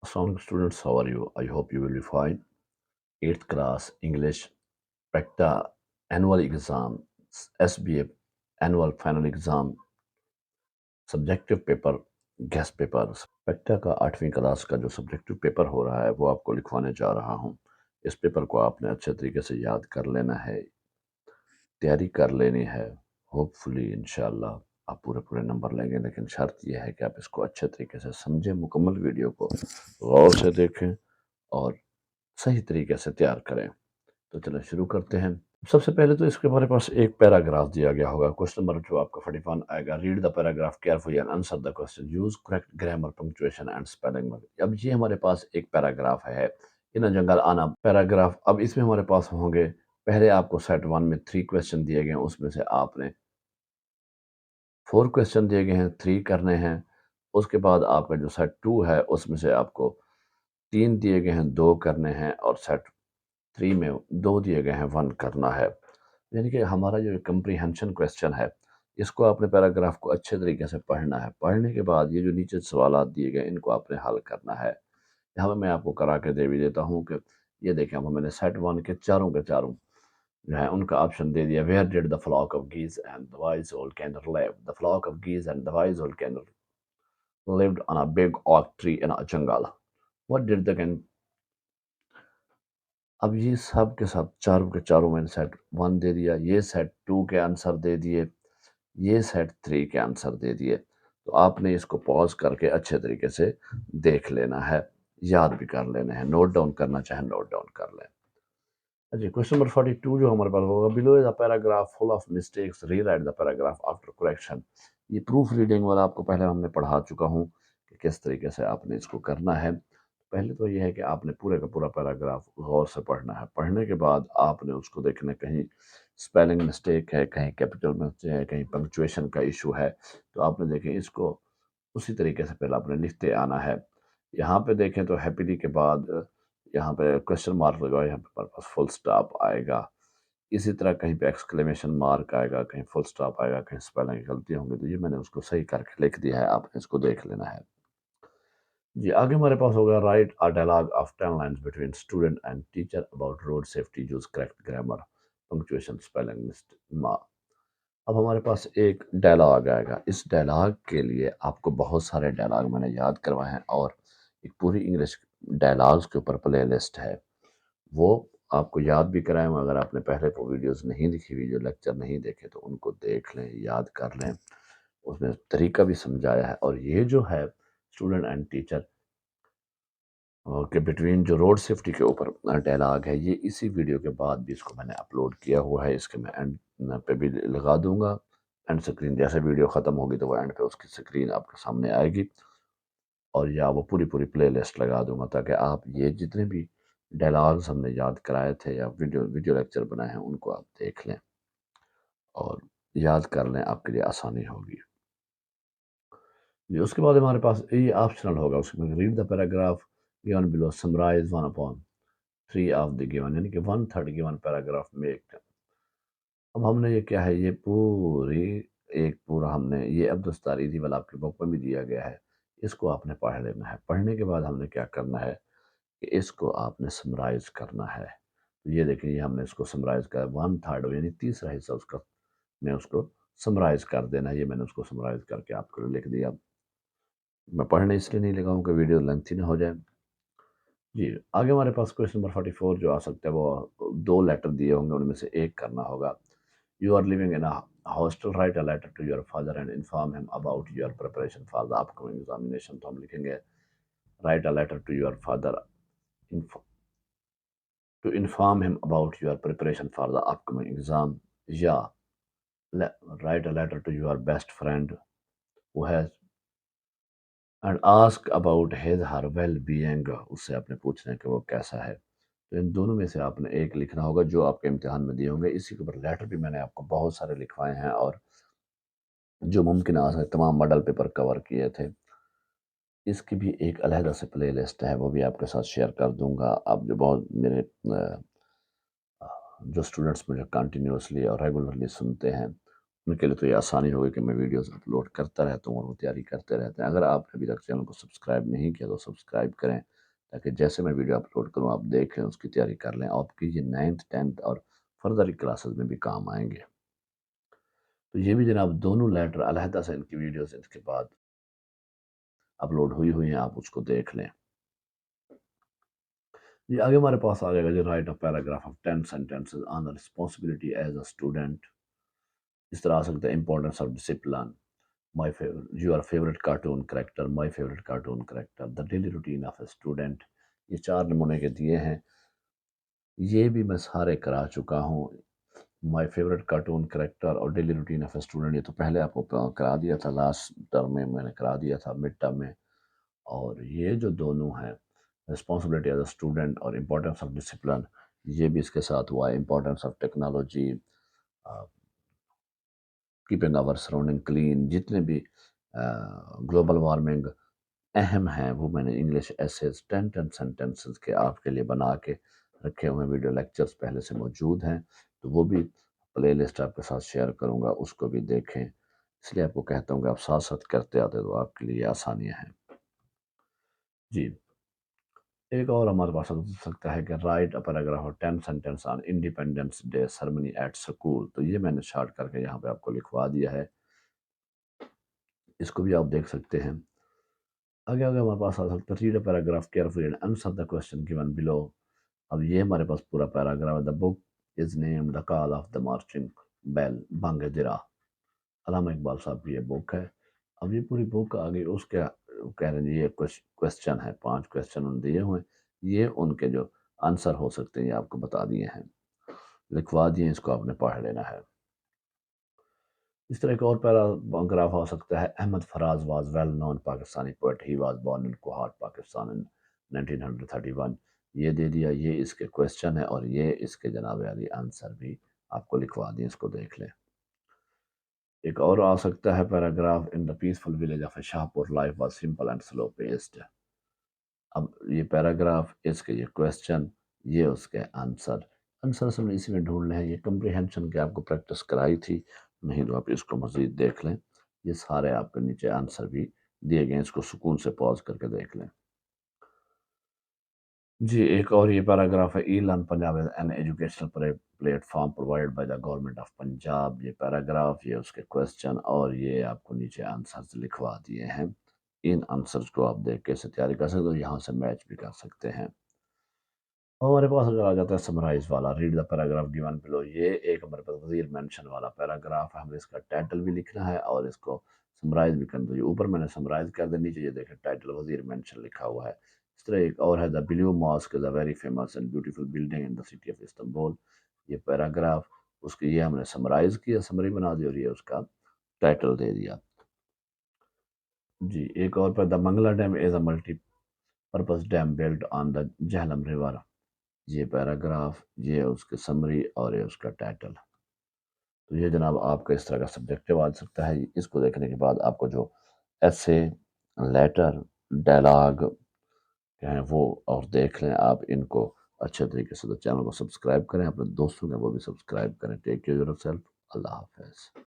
Assalamualaikum students, how are you? I hope you will be fine. 8th class English PECTA annual exam, SBA annual final exam, subjective paper guess paper PECTAA का 8वीं class का जो subjective paper हो रहा है वो आपको लिखवाने जा रहा हूँ। इस पेपर को आपने अच्छे तरीके से याद कर लेना है, तैयारी कर लेनी है। होपफुली इंशाल्लाह आप पूरे पूरे नंबर लेंगे, लेकिन शर्त यह है कि आप इसको अच्छे तरीके से समझें, मुकम्मल वीडियो को गौर से देखें और सही तरीके से तैयार करें। तो चलो शुरू करते हैं। सबसे पहले तो इसके हमारे पास एक पैराग्राफ दिया गया होगा। क्वेश्चन नंबर जो आपका 41 आएगा, read the paragraph carefully and answer the question, use correct grammar, punctuation and spelling. अब ये हमारे पास एक पैराग्राफ है, इन जंगल आना पैराग्राफ। अब इसमें हमारे पास होंगे, पहले आपको सेट 1 में 3 क्वेश्चन दिए गए हैं, उसमें से आपने 4 क्वेश्चन दिए गए हैं, 3 करने हैं। उसके बाद आपका जो सेट 2 है उसमें से आपको 3 दिए गए हैं, 2 करने हैं, और सेट 3 में 2 दिए गए हैं, 1 करना है। यानी कि हमारा जो कम्प्रीहेंशन क्वेश्चन है, इसको आपने पैराग्राफ को अच्छे तरीके से पढ़ना है। पढ़ने के बाद ये जो नीचे सवालात दिए गए इनको आपने हल करना है। यहाँ पे मैं आपको करा के दे भी देता हूँ कि ये देखें, अब मैंने सेट 1 के चारों जो है उनका ऑप्शन दे दिया। Where did the flock of geese and the wise old camel live? The flock of geese and the wise old camel lived on a big oak tree in a jungle. What did the can? अब ये सब के सब चारों के चारों मैंने set 1 दे दिया, ये सेट 2 के आंसर दे दिए, ये सेट 3 के आंसर दे दिए। तो आपने इसको पॉज करके अच्छे तरीके से देख लेना है, याद भी कर लेना है, नोट डाउन करना चाहे नोट डाउन कर लें। अच्छा, क्वेश्चन नंबर 42 जो हमारे पास होगा, below is a paragraph full of mistakes, rewrite the paragraph after correction. ये प्रूफ रीडिंग वाला आपको पहले हमने पढ़ा चुका हूँ कि किस तरीके से आपने इसको करना है। पहले तो ये है कि आपने पूरे का पूरा पैराग्राफ गौर से पढ़ना है। पढ़ने के बाद आपने उसको देखना, कहीं स्पेलिंग मिस्टेक है, कहीं कैपिटल मिस्टेक है, कहीं पंक्चुएशन का इशू है, तो आपने देखें इसको उसी तरीके से पहले आपने लिखते आना है। यहाँ पे देखें तो हैप्पीली के बाद यहाँ पे क्वेश्चन मार्क लगा, यहाँ पे पर्पस फुल स्टॉप आएगा। इसी तरह कहीं पे एक्सक्लेमेशन मार्क आएगा, कहीं फुल स्टॉप आएगा, कहीं स्पेलिंग की गलती होंगी। तो ये मैंने उसको सही करके लिख दिया है, आपने इसको देख लेना है। जी, आगे हमारे पास होगा, write a dialogue of 10 lines between student and teacher about road safety, use correct grammar, punctuation, spelling mistake. अब हमारे पास एक डायलॉग आएगा। इस डायलॉग के लिए आपको बहुत सारे डायलॉग मैंने याद करवाए हैं, और एक पूरी इंग्लिश डायलॉग्स के ऊपर प्ले लिस्ट है, वो आपको याद भी कराएं। अगर आपने पहले वो वीडियोस नहीं देखी हुई, जो लेक्चर नहीं देखे, तो उनको देख लें, याद कर लें। उसमें तरीका भी समझाया है। और ये जो है स्टूडेंट एंड टीचर के बिटवीन, जो रोड सेफ्टी के ऊपर डायलॉग है, ये इसी वीडियो के बाद भी इसको मैंने अपलोड किया हुआ है। इसके मैं एंड पे भी लगा दूंगा। एंड स्क्रीन जैसे वीडियो ख़त्म होगी तो वो एंड पे उसकी स्क्रीन आपके सामने आएगी, और या वो पूरी पूरी प्ले लिस्ट लगा दूंगा, ताकि आप ये जितने भी डायलॉग्स हमने याद कराए थे या वीडियो लेक्चर बनाए हैं, उनको आप देख लें और याद कर लें, आपके लिए आसानी होगी। जी, उसके बाद हमारे पास ये ऑप्शनल होगा, उसमें read the paragraph given below, summarise 1/3 of the given, यानी कि 1/3 गिवन पैराग्राफ में। अब हमने ये क्या है, ये पूरी एक पूरा हमने ये अब्दुस्तार ईदी वाला आपकी बुक में भी दिया गया है, इसको आपने पढ़ लेना है। पढ़ने के बाद हमने क्या करना है कि इसको आपने समराइज करना है। तो ये देखिए, ये हमने इसको समराइज कर 1/3 यानी तीसरा हिस्सा उसका मैं उसको समराइज कर देना है। ये मैंने उसको समराइज करके आपको लिख दिया। मैं पढ़ने इसलिए नहीं लगा हूँ कि वीडियो लेंथी ना हो जाए। जी, आगे हमारे पास क्वेश्चन नंबर 44 जो आ सकता है, वो 2 लेटर दिए होंगे, उनमें से एक करना होगा। You are living in a hostel, write a letter to your father and inform him about your preparation for the upcoming examination. तो हम लिखेंगे, write a letter to your father to inform him about your preparation for the upcoming exam. Yeah, write a letter to your best friend who has and ask about his her well being. उससे आपने पूछना है कि वो कैसा है। तो इन दोनों में से आपने एक लिखना होगा जो आपके इम्तिहान में दिए होंगे। इसी के ऊपर लेटर भी मैंने आपको बहुत सारे लिखवाए हैं, और जो मुमकिन आसार तमाम मॉडल पेपर कवर किए थे। इसकी भी एक अलहदा से प्ले लिस्ट है, वो भी आपके साथ शेयर कर दूंगा। आप जो बहुत मेरे जो स्टूडेंट्स मुझे कंटिन्यूसली और रेगुलरली सुनते हैं, उनके लिए तो ये आसानी होगी कि मैं वीडियोस अपलोड करता रहता हूँ और वो तैयारी करते रहते हैं। अगर आपने अभी तक चैनल को सब्सक्राइब नहीं किया तो सब्सक्राइब करें, تاکہ جیسے میں ویڈیو اپلوڈ کروں آپ دیکھیں، اس کی تیاری کر لیں، آپ کی یہ 9th 10th اور فردر کلاسز میں بھی کام آئیں گے۔ تو یہ بھی جناب دونوں لیٹر علیحدہ سے ان کی ویڈیوز اس کے بعد اپلوڈ ہوئی ہیں، آپ اس کو دیکھ لیں۔ جی آگے ہمارے پاس آ جائے گا جی write a paragraph of 10 sentences on the responsibility as a student۔ اس طرح آ سکتا ہے importance of discipline, my favourite your favourite cartoon character, my favourite cartoon character, the daily routine of a student. یہ 4 نمونے کے دیے ہیں، یہ بھی میں سارے کرا چکا ہوں۔ مائی فیوریٹ کارٹون کریکٹر اور daily routine of a student یہ تو پہلے آپ کو کرا دیا تھا، لاسٹ ٹرم میں نے کرا دیا تھا، مڈ ٹرم میں۔ اور یہ جو دونوں ہیں رسپانسبلٹی ایز اے اسٹوڈنٹ اور امپورٹنس آف ڈسپلن، یہ بھی اس کے ساتھ ہوا ہے۔ Importance of technology, keeping our surrounding clean, جتنے بھی گلوبل وارمنگ اہم ہیں وہ میں نے انگلش ایسیز 10 sentences کے آپ کے لیے بنا کے رکھے ہوئے ہیں۔ ویڈیو لیکچرز پہلے سے موجود ہیں، تو وہ بھی پلے لسٹ آپ کے ساتھ شیئر کروں گا، اس کو بھی دیکھیں۔ اس لیے آپ کو کہتا ہوں کہ آپ ساتھ ساتھ کرتے آتے تو آپ کے لیے آسانیاں ہیں۔ جی ایک اور ہمارے پاس ہو سکتا ہے کہ رائٹ اے پیراگراف اور 10 sentences on independence day ceremony at school, تو یہ میں نے شارٹ کر کے یہاں پہ آپ کو لکھوا دیا ہے، اس کو بھی آپ دیکھ سکتے ہیں۔ آگے ہمارے پاس آ سکتا ہے read a paragraph carefully and answer the question given below. اب یہ ہمارے پاس پورا پیراگراف ہے۔ The book is named the call of the marching bell Bang-e-Dara, Allama Iqbal صاحب کی یہ بک ہے۔ اب یہ پوری بک آگے اس کے کہہ رہے ہیں یہ کچھ کوسچن ہے، 5 کوسچن انہوں نے دیے ہوئے، یہ ان کے جو آنسر ہو سکتے ہیں یہ آپ کو بتا دیے ہیں، لکھوا دیے، اس کو آپ نے پڑھ لینا ہے۔ اس طرح ایک اور پیراگراف ہو سکتا ہے Ahmad Faraz was well known Pakistani poet, he was born in Kohat Pakistan in 1931۔ یہ دے دیا، یہ اس کے کوسچن ہے اور یہ اس کے جناب علی آنسر بھی آپ کو لکھوا دیں، اس کو دیکھ لیں۔ ایک اور آ سکتا ہے paragraph in the peaceful village of a Shahpur life was simple and slow paced. اب یہ پیراگراف، اس کے یہ کوسچن، یہ اس کے آنسر سے اسی میں ڈھونڈ لیں۔ یہ کمپریہنشن کی آپ کو پریکٹس کرائی تھی، نہیں تو آپ اس کو مزید دیکھ لیں، یہ سارے آپ کے نیچے آنسر بھی دیے گئے ہیں، اس کو سکون سے پاز کر کے دیکھ لیں۔ جی ایک اور یہ پیراگراف ہے e learn Punjab is an educational platform provide by the government of Punjab. یہ پیراگراف، یہ اس کے کوسچن اور یہ آپ کو نیچے آنسرز لکھوا دیے ہیں۔ ان آنسرز کو آپ دیکھ کے اسے تیاری کر سکتے ہو، یہاں سے میچ بھی کر سکتے ہیں۔ ہمارے پاس اگر آ جاتا ہے سمرائز والا، read the paragraph given below, یہ ایک ہمارے پاس وزیر مینشن والا پیراگراف ہے، ہمیں اس کا ٹائٹل بھی لکھنا ہے اور اس کو سمرائز بھی کرنا ہے۔ اوپر میں نے سمرائز کر دیا، نیچے یہ دیکھیں ٹائٹل وزیر مینشن لکھا ہوا ہے۔ اس طرح ایک اور ہے the blue mosque is a very famous and beautiful building in the city of Istanbul. یہ پیراگراف اس کی یہ ہم نے سمرائز کیا، سمری بنا دی اور یہ اس کا ٹائٹل دے دیا۔ جی ایک اور پر the Mangla dam is a multi purpose dam built on the Jhelum river. یہ پیراگراف، یہ اس کے سمری اور یہ اس کا ٹائٹل۔ تو یہ جناب آپ کا اس طرح کا سبجیکٹیو آ سکتا ہے۔ اس کو دیکھنے کے بعد آپ کو جو ایسے، لیٹر، ڈائلاگ ہیں وہ اور دیکھ لیں آپ ان کو اچھے طریقے سے۔ تو چینل کو سبسکرائب کریں، اپنے دوستوں کے وہ بھی سبسکرائب کریں۔ ٹیک کیئر یور سیلف، اللہ حافظ۔